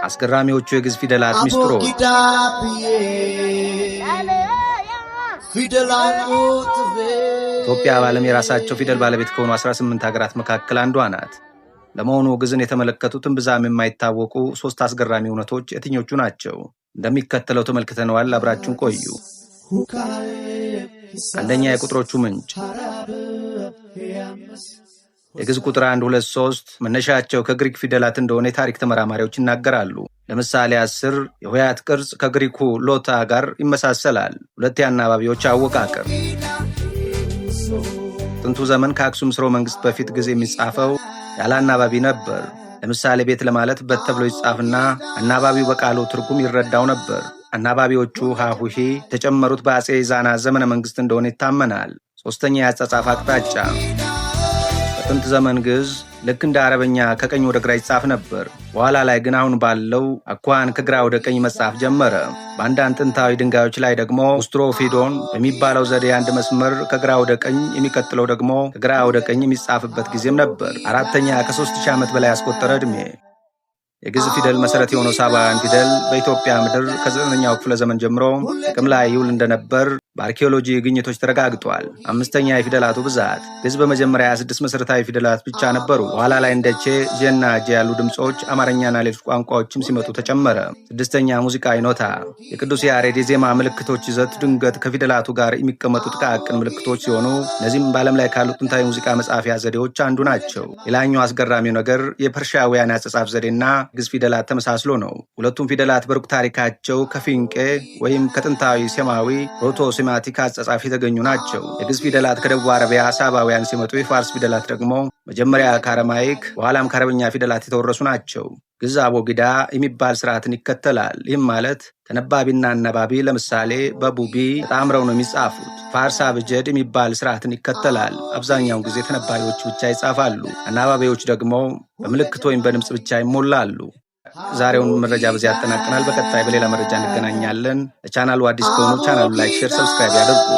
አስገራሚዎቹ የግዕዝ ፊደላት ሚስጥሮች ኢትዮጵያ በዓለም የራሳቸው ፊደል ባለቤት ከሆኑ 18 ሀገራት መካከል አንዷ ናት። ለመሆኑ ግዕዝን የተመለከቱትን ብዛም የማይታወቁ 3 አስገራሚ እውነቶች የትኞቹ ናቸው? እንደሚከተለው ተመልክተነዋል። አብራችሁን ቆዩ። አንደኛ፣ የቁጥሮቹ ምንጭ። የግዕዝ ቁጥር 1፣ 2፣ 3 መነሻቸው ከግሪክ ፊደላት እንደሆነ የታሪክ ተመራማሪዎች ይናገራሉ። ለምሳሌ 10 የሆሄያት ቅርጽ ከግሪኩ ሎታ ጋር ይመሳሰላል። 2 የአናባቢዎች አወቃቀር። ጥንቱ ዘመን ከአክሱም ሥርወ መንግሥት በፊት ግዕዝ የሚጻፈው ያለ አናባቢ ነበር። ለምሳሌ ቤት ለማለት በት ተብሎ ይጻፍና አናባቢው በቃሉ ትርጉም ይረዳው ነበር። አናባቢዎቹ ሀሁሂ የተጨመሩት በአጼ ይዛና ዘመነ መንግሥት እንደሆነ ይታመናል። 3ኛ የአጻጻፍ አቅጣጫ። በጥንት ዘመን ግዕዝ ልክ እንደ አረበኛ ከቀኝ ወደ ግራ ይጻፍ ነበር። በኋላ ላይ ግን አሁን ባለው አኳኋን ከግራ ወደ ቀኝ መጻፍ ጀመረ። በአንዳንድ ጥንታዊ ድንጋዮች ላይ ደግሞ ኡስትሮፊዶን በሚባለው ዘዴ አንድ መስመር ከግራ ወደ ቀኝ የሚቀጥለው ደግሞ ከግራ ወደ ቀኝ የሚጻፍበት ጊዜም ነበር። 4ኛ ከ3000 ዓመት በላይ ያስቆጠረ ዕድሜ። የግዕዝ ፊደል መሰረት የሆነው ሳባውያን ፊደል በኢትዮጵያ ምድር ከ9ኛው ክፍለ ዘመን ጀምሮ ጥቅም ላይ ይውል እንደነበር በአርኪኦሎጂ ግኝቶች ተረጋግጧል። 5ኛ የፊደላቱ ብዛት። ግዕዝ በመጀመሪያ 26 መሰረታዊ ፊደላት ብቻ ነበሩ። በኋላ ላይ እንደ ቼ፣ ጄና ጄ ያሉ ድምፆች አማርኛና ሌሎች ቋንቋዎችም ሲመጡ ተጨመረ። 6ኛ ሙዚቃዊ ኖታ። የቅዱስ ያሬድ የዜማ ምልክቶች ይዘት ድንገት ከፊደላቱ ጋር የሚቀመጡ ጥቃቅን ምልክቶች ሲሆኑ እነዚህም በዓለም ላይ ካሉ ጥንታዊ ሙዚቃ መጻፊያ ዘዴዎች አንዱ ናቸው። ሌላኛው አስገራሚው ነገር የፐርሺያውያን አጻጻፍ ዘዴና ግዕዝ ፊደላት ተመሳስሎ ነው። ሁለቱም ፊደላት በሩቅ ታሪካቸው ከፊንቄ ወይም ከጥንታዊ ሴማዊ ሮቶ ሴማቲክ አጻጻፍ የተገኙ ናቸው። የግዕዝ ፊደላት ከደቡብ አረቢያ ሳባውያን ሲመጡ፣ የፋርስ ፊደላት ደግሞ መጀመሪያ ከአረማይክ በኋላም ከአረበኛ ፊደላት የተወረሱ ናቸው። ግዕዝ አቦጊዳ የሚባል ስርዓትን ይከተላል። ይህም ማለት ተነባቢና አናባቢ ለምሳሌ በቡቢ ተጣምረው ነው የሚጻፉት። ፋርስ አብጀድ የሚባል ስርዓትን ይከተላል። አብዛኛውን ጊዜ ተነባቢዎች ብቻ ይጻፋሉ። አናባቢዎች ደግሞ በምልክት ወይም በድምፅ ብቻ ይሞላሉ። ዛሬውን መረጃ በዚህ ያጠናቅናል። በቀጣይ በሌላ መረጃ እንገናኛለን። ለቻናሉ አዲስ ከሆኑ ቻናሉ ላይክ፣ ሼር፣ ሰብስክራይብ ያድርጉ።